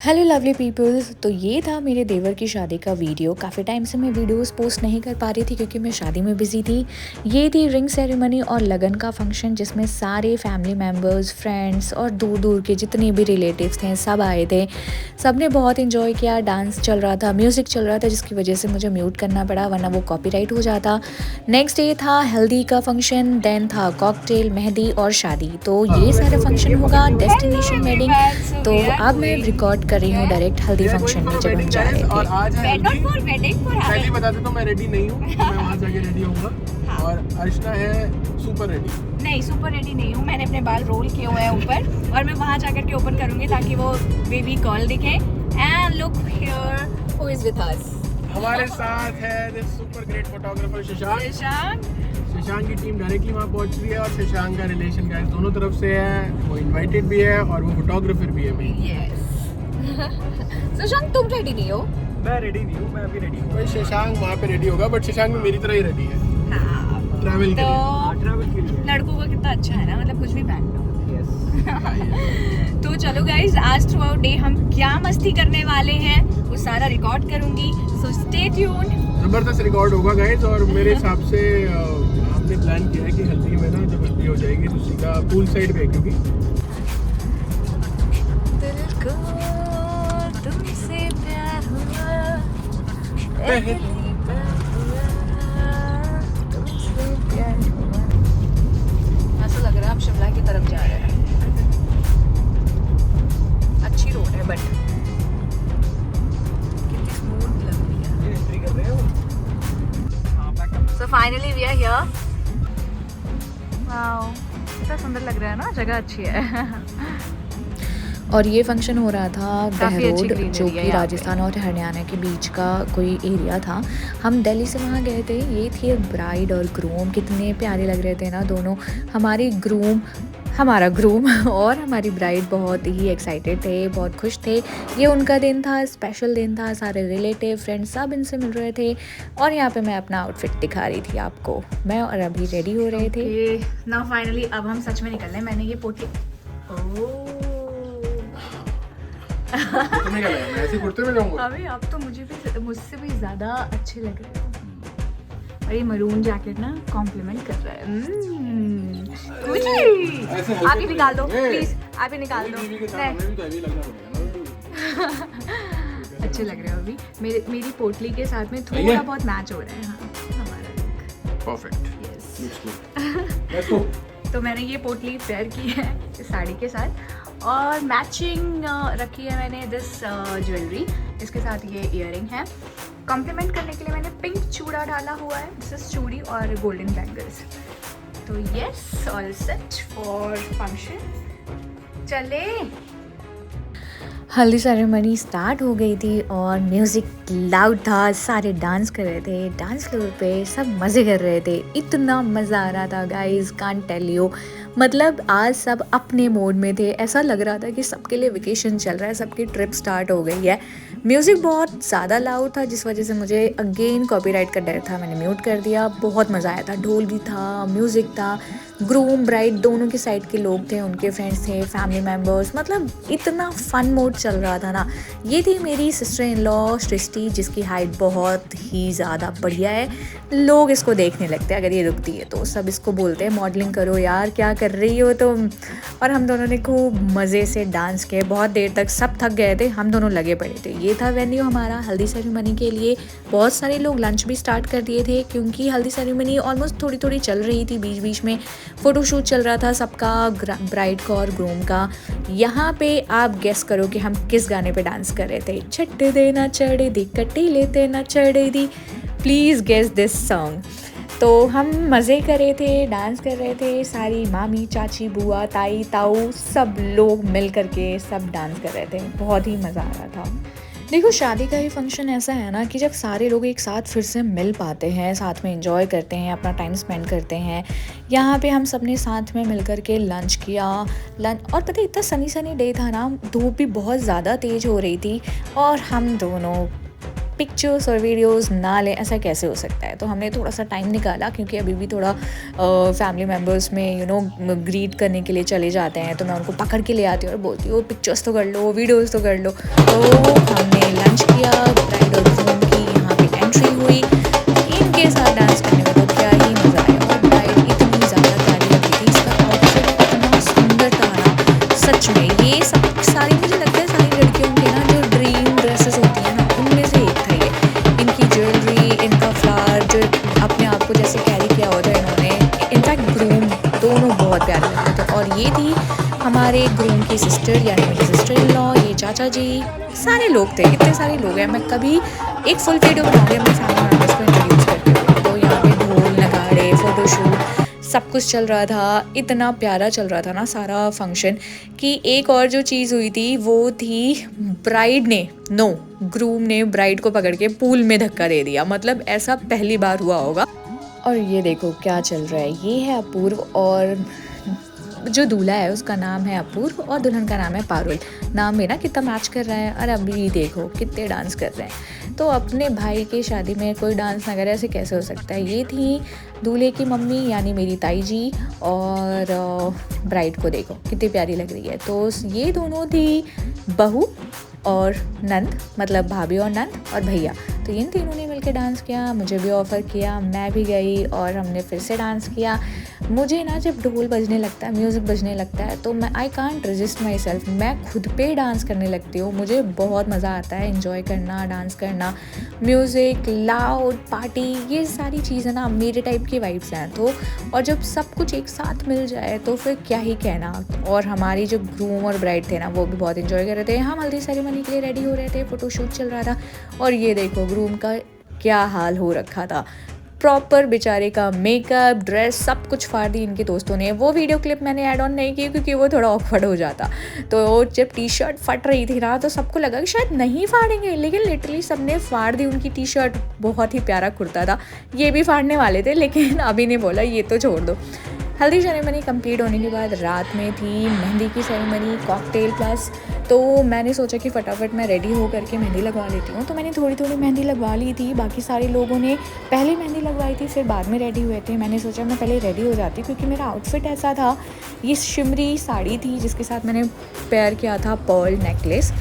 Hello lovely peoples. तो ये था मेरे देवर की शादी का वीडियो। काफ़ी टाइम से मैं वीडियोस पोस्ट नहीं कर पा रही थी क्योंकि मैं शादी में बिज़ी थी। ये थी रिंग सेरेमनी और लगन का फंक्शन जिसमें सारे फैमिली मेम्बर्स, फ्रेंड्स और दूर दूर के जितने भी रिलेटिव्स थे सब आए थे। सब ने बहुत इन्जॉय किया। डांस चल रहा था, म्यूज़िक चल रहा था, जिसकी वजह से मुझे म्यूट करना पड़ा वरना वो कॉपीराइट हो जाता। नेक्स्ट डे था हल्दी का फंक्शन, देन था कॉकटेल, मेहंदी और शादी। तो ये सारा फंक्शन होगा डेस्टिनेशन वेडिंग। तो अब मैं रिकॉर्ड कर रही हूँ डायरेक्ट हल्दी फंक्शन में जब हम जा रहे और थे। आज है हल्दी। पहले ही वेडिंग बता देता हूँ मैं रेडी नहीं हूँ, मैं वहाँ जाके रेडी होऊंगा। और अर्चना है सुपर रेडी। नहीं, सुपर रेडी नहीं हूँ। मैंने अपने बाल रोल किए हुए हैं ऊपर और मैं वहाँ जाकर के ओपन करूंगी ताकि वो बेबी गर्ल दिखे। And look here who is with us. हमारे साथ है this super great photographer Shashank. Shashank की टीम डायरेक्टली वहाँ पहुँच रही है और शशांक का रिलेशन गाइस दोनों तरफ से है। वो इनवाइटेड भी है और वो फोटोग्राफर भी है मेन। यस। शशांक तुम रेडी नहीं हो? मैं रेडी नहीं हूँ, मैं अभी रेडी हूँ। भाई शशांक वहाँ पे रेडी होगा बट शशांक भी मेरी तरह ही रेडी है। हाँ। ट्रैवल के तो लिए। ट्रैवल के लिए लड़कों का कितना अच्छा है ना, मतलब कुछ भी पहन लो। यस। तो चलो गाइज, आज थ्रू आउट डे हम क्या मस्ती करने वाले हैं वो सारा रिकॉर्ड करूंगी, सो स्टे ट्यून्ड। जबरदस्त रिकॉर्ड होगा गाइस। और मेरे हिसाब से हमने प्लान किया है कि हल्दी में ना जब हल्दी हो जाएगी तो सीधा पूल साइड पे, क्योंकि तुमसे प्यार हुआ, तुमसे प्यार हुआ। ऐसा लग रहा है हम शिमला की तरफ जा रहे हैं। अच्छी रोड है बट कितनी स्मूथ लग रही है। एंट्री कर रहे हो। So finally we are here. Wow, कितना सुंदर लग रहा है ना, जगह अच्छी है। और ये फंक्शन हो रहा था काफ़ी अच्छी बहरोड, greenery जो है कि यहाँ राजस्थान और हरियाणा के बीच का कोई एरिया था। हम दिल्ली से वहाँ गए थे। ये थे ब्राइड और ग्रूम। कितने प्यारे लग रहे थे ना दोनों। हमारा ग्रूम और हमारी ब्राइड बहुत ही एक्साइटेड थे, बहुत खुश थे। ये उनका दिन था, स्पेशल दिन था। सारे रिलेटिव फ्रेंड्स सब इनसे मिल रहे थे और यहाँ पे मैं अपना आउटफिट दिखा रही थी आपको। मैं और अभी रेडी हो रहे थे। नाउ फाइनली अब हम सच में निकल रहे हैं। मैंने ये पोटली तुम्हें क्या लगा मैं ऐसे कुर्ते में जाऊंगा? अभी अब तो मुझसे भी ज़्यादा अच्छे लग रहे हो। और ये मरून जैकेट ना कॉम्प्लीमेंट कर रहा है। ऐसे आप ही निकाल दो ए, प्लीज, आप ही निकाल दो। बीवी के साथ हमें भी तो ऐसे लगना पड़ेगा ना। अच्छे लग रहे हो अभी। मेरी पोटली के साथ में सही थोड़ा है? बहुत मैच हो रहा है। हाँ, हमारा perfect. Yes. Looks good. Let's go. तो मैंने ये पोटली पेयर की है इस साड़ी के साथ और मैचिंग रखी है मैंने दिस ज्वेलरी। इसके साथ ये इयररिंग है। कॉम्प्लीमेंट करने के लिए मैंने पिंक चूड़ा डाला हुआ है, दिस इज चूड़ी और गोल्डन बैंगल्स। तो yes, all set for function. चले। हल्दी सेरेमनी स्टार्ट हो गई थी और म्यूज़िक लाउड था। सारे डांस कर रहे थे, डांस फ्लोर पे सब मज़े कर रहे थे। इतना मज़ा आ रहा था गाइस, कांट टेल यू। मतलब आज सब अपने मोड में थे। ऐसा लग रहा था कि सबके लिए वेकेशन चल रहा है, सबकी ट्रिप स्टार्ट हो गई है। म्यूज़िक बहुत ज़्यादा लाउड था जिस वजह से मुझे अगेन कॉपीराइट का डर था, मैंने म्यूट कर दिया। बहुत मज़ा आया था, ढोल भी था, म्यूज़िक था। ग्रूम ब्राइड दोनों के साइड के लोग थे, उनके फ्रेंड्स थे, फैमिली मेम्बर्स। मतलब इतना फ़न मोड चल रहा था ना। ये थी मेरी सिस्टर इन लॉ सृष्टि, जिसकी हाइट बहुत ही ज़्यादा बढ़िया है। लोग इसको देखने लगते हैं अगर ये रुकती है तो। सब इसको बोलते हैं मॉडलिंग करो यार, क्या कर रही हो तुम। और हम दोनों ने खूब मज़े से डांस किए। बहुत देर तक सब थक गए थे, हम दोनों लगे पड़े थे। ये था वेन्यू हमारा हल्दी सेरेमनी के लिए। बहुत सारे लोग लंच भी स्टार्ट कर दिए थे क्योंकि हल्दी सेरेमनी ऑलमोस्ट थोड़ी थोड़ी चल रही थी। बीच बीच में फ़ोटोशूट चल रहा था सबका, ब्राइड का और ग्रूम का। यहाँ पे आप गेस करो कि हम किस गाने पे डांस कर रहे थे। छट देना चढ़े दी, कटी लेते ना चढ़े दी। Please guess this song. तो हम मज़े कर रहे थे, डांस कर रहे थे। सारी मामी, चाची, बुआ, ताई, ताऊ सब लोग मिल करके सब डांस कर रहे थे। बहुत ही मज़ा आ रहा था। देखो, शादी का ही फंक्शन ऐसा है ना कि जब सारे लोग एक साथ फिर से मिल पाते हैं, साथ में एंजॉय करते हैं, अपना टाइम स्पेंड करते हैं। यहाँ पे हम सब ने साथ में मिल कर के लंच किया। और पता है इतना सनी डे था ना, धूप भी बहुत ज़्यादा तेज़ हो रही थी और हम दोनों पिक्चर्स और वीडियोस ना लें, ऐसा कैसे हो सकता है। तो हमने थोड़ा सा टाइम निकाला क्योंकि अभी भी थोड़ा फैमिली मेम्बर्स में ग्रीट करने के लिए चले जाते हैं, तो मैं उनको पकड़ के ले आती हूँ और बोलती हूँ पिक्चर्स तो कर लो, वीडियोज़ तो कर लो। तो हमने लंच किया, ब्राइड और ग्रूम की यहाँ पे एंट्री हुई, इनके साथ डांस करने में तो क्या ही मज़ा आया। और ब्राइड इतनी ज़्यादा प्यारी लगी थी, इसका आउटफिट इतना सुंदर था ना, सच में ये सब सारी मुझे लगता है सारी लड़कियों के ना जो ड्रीम ड्रेसेस होती हैं ना, उनमें से एक था ये। इनकी ज्वेलरी, इनका फ्लावर जो अपने आप को जैसे कैरी किया होता है इन्होंने, इनफैक्ट ग्रूम दोनों बहुत प्यारे लगते थे। और ये थी हमारे ग्रूम की सिस्टर यानी मेरी सिस्टर इन लॉ, ये चाचा जी, सारे लोग थे, इतने सारे लोग हैं। मैं कभी एक फुल वीडियो बनाऊंगी अपने फैमिली मेम्बर्स को इंट्रोड्यूस करके। तो यहाँ पे ढोल नगाड़े, फोटोशूट सब कुछ चल रहा था, इतना प्यारा चल रहा था ना सारा फंक्शन कि एक और जो चीज़ हुई थी वो थी ग्रूम ने ब्राइड को पकड़ के पूल में धक्का दे दिया। मतलब ऐसा पहली बार हुआ होगा। और ये देखो क्या चल रहा है, ये है अपूर्व और जो दूल्हा है उसका नाम है अपूर्व और दुल्हन का नाम है पारुल। नाम भी ना कितना मैच कर रहा है। और अभी देखो कितने डांस कर रहे हैं। तो अपने भाई की शादी में कोई डांस ना करे ऐसे कैसे हो सकता है। ये थी दूल्हे की मम्मी यानी मेरी ताई जी, और ब्राइड को देखो कितनी प्यारी लग रही है। तो ये दोनों थी बहू और नंद, मतलब भाभी और नंद और भैया। तो इन तीनों ने मिलकर डांस किया, मुझे भी ऑफ़र किया, मैं भी गई और हमने फिर से डांस किया। मुझे ना जब ढोल बजने लगता है, म्यूज़िक बजने लगता है, तो मैं I can't resist my self, मैं खुद पे डांस करने लगती हूँ। मुझे बहुत मज़ा आता है एंजॉय करना, डांस करना, म्यूज़िक, लाउड, पार्टी, ये सारी चीज़ें ना मेरे टाइप की वाइब्स हैं। तो और जब सब कुछ एक साथ मिल जाए तो फिर क्या ही कहना। और हमारी जो ग्रूम और ब्राइड थे ना वो भी बहुत एंजॉय कर रहे थे। हम हल्दी सेरेमनी के लिए रेडी हो रहे थे, फ़ोटोशूट चल रहा था। और ये देखो ग्रूम का क्या हाल हो रखा था, प्रॉपर बेचारे का मेकअप, ड्रेस सब कुछ फाड़ दी इनके दोस्तों ने। वो वीडियो क्लिप मैंने ऐड ऑन नहीं की क्योंकि वो थोड़ा ऑकवर्ड हो जाता। तो जब टी शर्ट फट रही थी ना तो सबको लगा कि शायद नहीं फाड़ेंगे, लेकिन लिटरली सबने फाड़ दी उनकी टी शर्ट। बहुत ही प्यारा कुर्ता था, ये भी फाड़ने वाले थे लेकिन अभी ने बोला ये तो छोड़ दो। हल्दी सेरेमनी कंप्लीट होने के बाद रात में थी मेहंदी की सेरेमनी, कॉकटेल प्लस। तो मैंने सोचा कि फटाफट मैं रेडी हो करके मेहंदी लगवा लेती हूँ। तो मैंने थोड़ी थोड़ी मेहंदी लगवा ली थी। बाकी सारे लोगों ने पहले मेहंदी लगवाई थी, फिर बाद में रेडी हुए थे। मैंने सोचा मैं पहले रेडी हो जाती क्योंकि मेरा आउटफिट ऐसा था। ये शिमरी साड़ी थी जिसके साथ मैंने पेयर किया था पर्ल नेकलेस।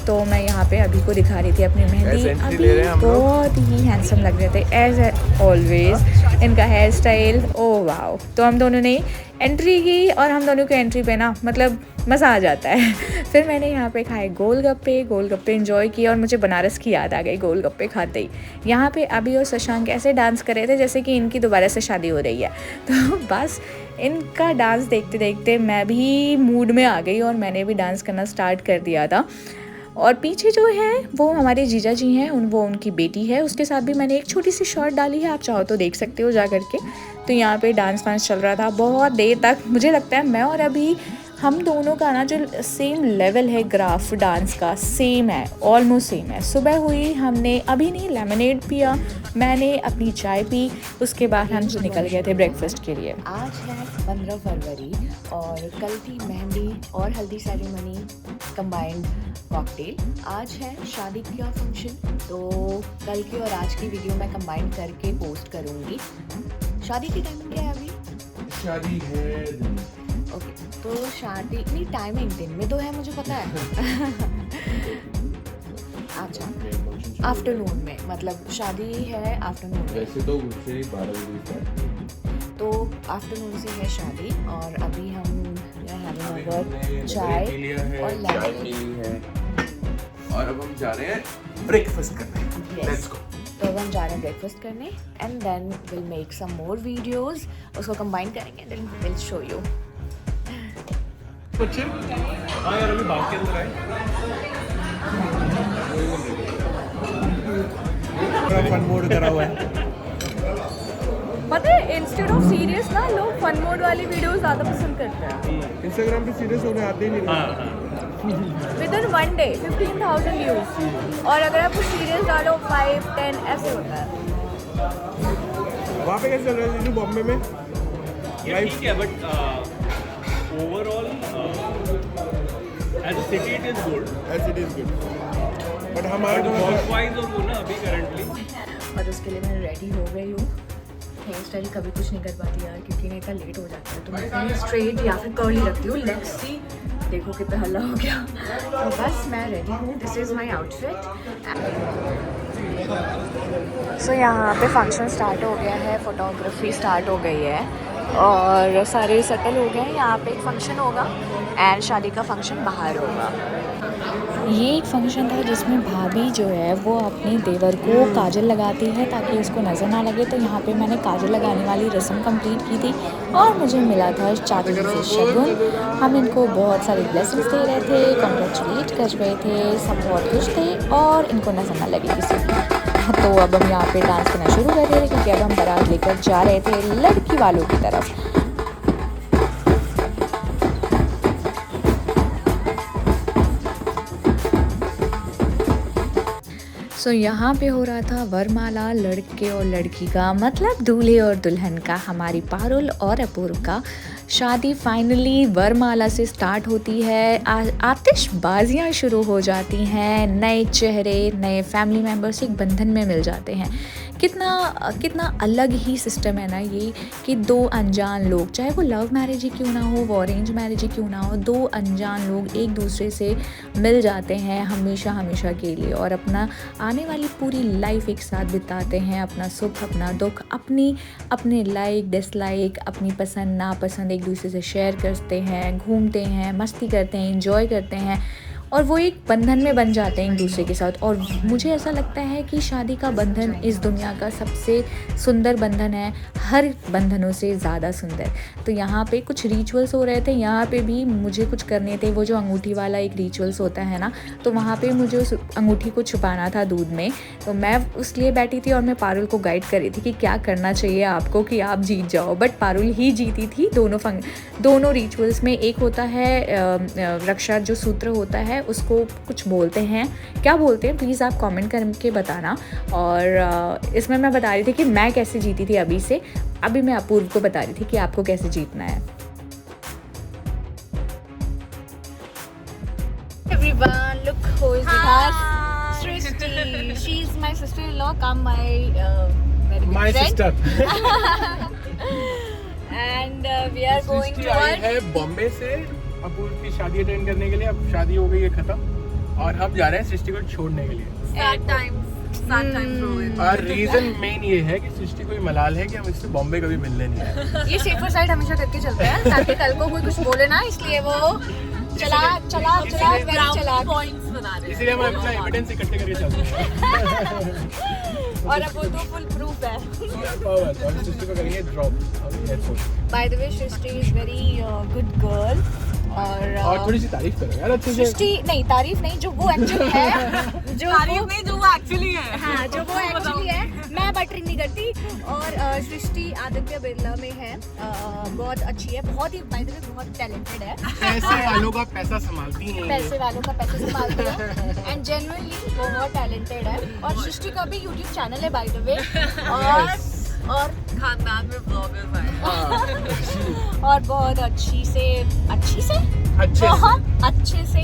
तो मैं यहाँ पे अभी को दिखा रही थी अपनी मेहंदी। अभी बहुत ही हैंडसम लग रहे थे एज ऑलवेज। इनका हेयर स्टाइल ओ वाओ। तो हम दोनों ने एंट्री की और हम दोनों की एंट्री पे ना मतलब मज़ा आ जाता है। फिर मैंने यहाँ पे खाए गोलगप्पे एंजॉय किया और मुझे बनारस की याद आ गई गोलगप्पे खाते ही। यहाँ पे अभी और शशांक ऐसे डांस कर रहे थे जैसे कि इनकी दोबारा से शादी हो रही है। तो बस इनका डांस देखते देखते मैं भी मूड में आ गई और मैंने भी डांस करना स्टार्ट कर दिया था। और पीछे जो है वो हमारे जीजा जी हैं, वो उनकी बेटी है, उसके साथ भी मैंने एक छोटी सी शॉर्ट डाली है, आप चाहो तो देख सकते हो जा करके। तो यहाँ पे डांस वांस चल रहा था बहुत देर तक। मुझे लगता है मैं और अभी हम दोनों का ना जो सेम लेवल है ग्राफ डांस का सेम है, ऑलमोस्ट सेम है। सुबह हुई, हमने अभी नहीं लेमनेड पिया, मैंने अपनी चाय पी, उसके बाद हम निकल गए थे ब्रेकफास्ट के लिए। आज है 15 फरवरी और कल थी मेहंदी और हल्दी सेरेमनी कंबाइंड कॉकटेल। आज है शादी का फंक्शन, तो कल की और आज की वीडियो मैं कंबाइन करके पोस्ट करूँगी। शादी की टाइमिंग क्या है अभी? शादी है ओके, तो शादी नहीं, टाइमिंग दिन में तो है मुझे पता है। अच्छा, आफ्टरनून में, मतलब शादी है आफ्टरनून में। वैसे तो मुझसे 12 बजे तो आफ्टरनून से है शादी और अभी हम चाय और लेमन है और अब हम जा रहे हैं ब्रेकफास्ट करने। Let's go. तो अब हम जा रहे हैं ब्रेकफास्ट करने and then will make some more videos, उसको कंबाइन करेंगे, देन विल शो यू। बच्चे हाँ यार अभी बाग के अंदर आए, फन मोड करा हुआ है। पता है इंस्टेड ऑफ सीरियस ना लोग फन मोड वाली वीडियोस ज़्यादा पसंद करते हैं। इंस्टाग्राम पे सीरियस होने आते ही नहीं। With in one day 15,000 views, और अगर आप सीरियस डालो 5-10 ऐसे होता है। वहाँ पे कैसे चल रहा है जीजू बॉम्बे में? ठीक है, but overall as a city it is good. As it is good. But हमारे वर्क-वाइज और वो ना अभी करंटली और उसके लिए मैं रेडी हो गई हूँ। हेयर स्टाइल कभी कुछ नहीं कर पाती यार, क्योंकि मैं इतना लेट हो जाता है, तो मैं पहले स्ट्रेट या फिर कर्ली रखती हूँ। लेट्स सी, देखो कितना हल्ला हो गया। तो बस मैं रेडी हूँ, दिस इज़ माई आउटफिट। सो यहाँ पे फंक्शन स्टार्ट हो गया है, फोटोग्राफी स्टार्ट हो गई है और सारे सेटल हो गए हैं। यहाँ पे एक फंक्शन होगा एंड शादी का फंक्शन बाहर होगा। ये एक फंक्शन था जिसमें भाभी जो है वो अपने देवर को काजल लगाती है ताकि उसको नज़र ना लगे। तो यहाँ पे मैंने काजल लगाने वाली रस्म कंप्लीट की थी और मुझे मिला था चाची जी से शगुन। हम इनको बहुत सारी ब्लेसिंग्स दे रहे थे, कॉन्ग्रेचुलेट कर रहे थे, सब बहुत खुश थे और इनको नज़र ना लगे किसी की। तो अब हम यहाँ पे डांस करना शुरू कर रहे थे क्योंकि अब हम बारात लेकर जा रहे थे लड़की वालों की तरफ। सो यहाँ पे हो रहा था वरमाला, लड़के और लड़की का, मतलब दूल्हे और दुल्हन का। हमारी पारुल और अपूर्व का शादी फाइनली वरमाला से स्टार्ट होती है। आतिशबाजियाँ शुरू हो जाती हैं, नए चेहरे, नए फैमिली मेम्बर्स एक बंधन में मिल जाते हैं। कितना अलग ही सिस्टम है ना ये, कि दो अनजान लोग, चाहे वो लव मैरिज ही क्यों ना हो, वो अरेंज मैरिज ही क्यों ना हो, दो अनजान लोग एक दूसरे से मिल जाते हैं हमेशा हमेशा के लिए और अपना आने वाली पूरी लाइफ एक साथ बिताते हैं। अपना सुख, अपना दुख, अपने लाइक डिसलाइक, अपनी पसंद नापसंद एक दूसरे से शेयर करते हैं, घूमते हैं, मस्ती करते हैं, एंजॉय करते हैं और वो एक बंधन में बन जाते हैं एक दूसरे के साथ। और मुझे ऐसा लगता है कि शादी का बंधन इस दुनिया का सबसे सुंदर बंधन है, हर बंधनों से ज़्यादा सुंदर। तो यहाँ पे कुछ रिचुअल्स हो रहे थे, यहाँ पे भी मुझे कुछ करने थे। वो जो अंगूठी वाला एक रिचुअल्स होता है ना, तो वहाँ पे मुझे उस अंगूठी को छुपाना था दूध में। तो मैं उस लिए बैठी थी और मैं पारुल को गाइड कर रही थी कि क्या करना चाहिए आपको कि आप जीत जाओ। बट पारुल ही जीती थी दोनों रिचुअल्स में। एक होता है रक्षा जो सूत्र होता है, उसको कुछ बोलते हैं, क्या बोलते हैं प्लीज़ आप कमेंट करके बताना। और इसमें मैं बता रही थी कि मैं कैसे जीती थी अभी मैं अपूर्व को बता रही थी कि आपको कैसे जीतना है। Everyone, look who is with us. Srishti. She's my sister-in-law, come my very good My friend. sister. And we are going Srishti I towards. है बॉम्बे से अपूर्व की शादी अटेंड करने के लिए। अब शादी हो गई है खत्म और हम जा रहे हैं सृष्टि को छोड़ने के लिए। Sad times और रीजन मेन ये है कि सृष्टि कोई मलाल है कि हम इससे बॉम्बे कभी मिलने नहीं आए। ये सेफर साइड हमेशा करके चलते हैं ताकि कल को कोई कुछ बोले ना, इसलिए वो चला points बना रहे हैं। इसीलिए हम अपना एविडेंस इकट्ठे करके चलते हैं। और अब वो तो फुल प्रूफ है। और सृष्टि को करेंगे drop airport. By the way Srishti is very good girl और थोड़ी सी तारीफ करो यार अच्छे से। सृष्टि नहीं, तारीफ नहीं, जो वो एक्चुअली है, जो वो एक्चुअली है। हाँ, जो वो एक्चुअली है, मैं बटरिंग नहीं करती। और सृष्टि आदित्य बिरला में है, बहुत अच्छी है, बहुत ही बाय द वे बहुत टैलेंटेड है। पैसे वालों का पैसा संभालती हैं। पैसे वालों का पैसे संभालती है एंड जेन्युइनली वो बहुत टैलेंटेड है। और सृष्टि का भी यूट्यूब चैनल है बाय द वे, और खानदान में ब्लॉगर्स आए। और बहुत अच्छे से अच्छे अच्छे से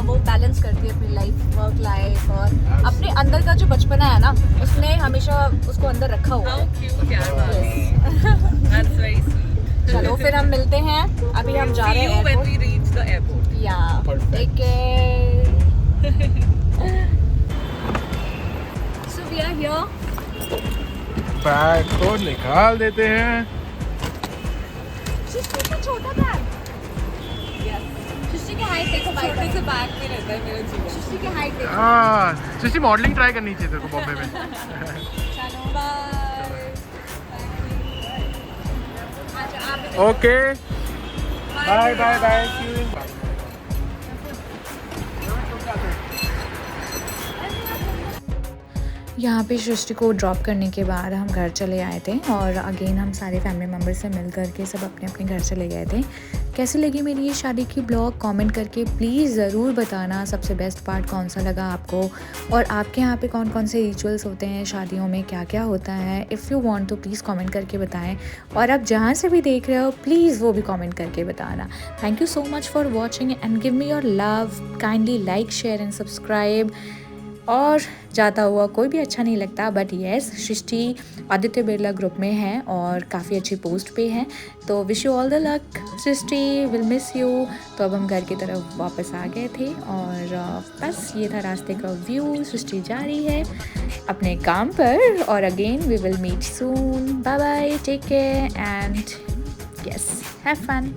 वो बैलेंस करती है अपनी लाइफ, वर्क लाइफ और अपने अंदर का जो बचपना है ना, उसने हमेशा उसको अंदर रखा हुआ है। That's very sweet. चलो फिर हम मिलते हैं, अभी हम जा रहे See हैं you when airport. we reach the airport. Yeah. Perfect. Take care. So we are here. Bag को निकाल देते हैं। सृष्टि का छोटा बैग। सृष्टि की हाइट देखो, छोटे से बैग में रहता है मेरा जीवन। सृष्टि की हाइट देखो। हाँ, सृष्टि मॉडलिंग ट्राई करनी चाहिए तेरे को बॉम्बे में। चलो बाय। अच्छा आप okay, bye bye bye, see you. यहाँ पे सृष्टि को ड्रॉप करने के बाद हम घर चले आए थे और अगेन हम सारे फैमिली मेम्बर से मिल करके सब अपने अपने घर चले गए थे। कैसी लगी मेरी ये शादी की ब्लॉग कमेंट करके प्लीज़ ज़रूर बताना। सबसे बेस्ट पार्ट कौन सा लगा आपको और आपके यहाँ पे कौन कौन से रिचुअल्स होते हैं शादियों में, क्या क्या होता है। इफ़ यू वांट तो प्लीज़ कमेंट करके बताएं और आप जहाँ से भी देख रहे हो प्लीज़ वो भी कमेंट करके बताना। Thank you so much for watching and give me your love. Kindly like share and subscribe. और जाता हुआ कोई भी अच्छा नहीं लगता, but yes Srishti Aditya Birla group में है और काफ़ी अच्छी पोस्ट पे है, तो wish you all the luck Srishti, will miss you. तो अब हम घर की तरफ वापस आ गए थे और बस ये था रास्ते का व्यू। सृष्टि जा रही है अपने काम पर और again we will meet soon. Bye bye, take care and yes have fun.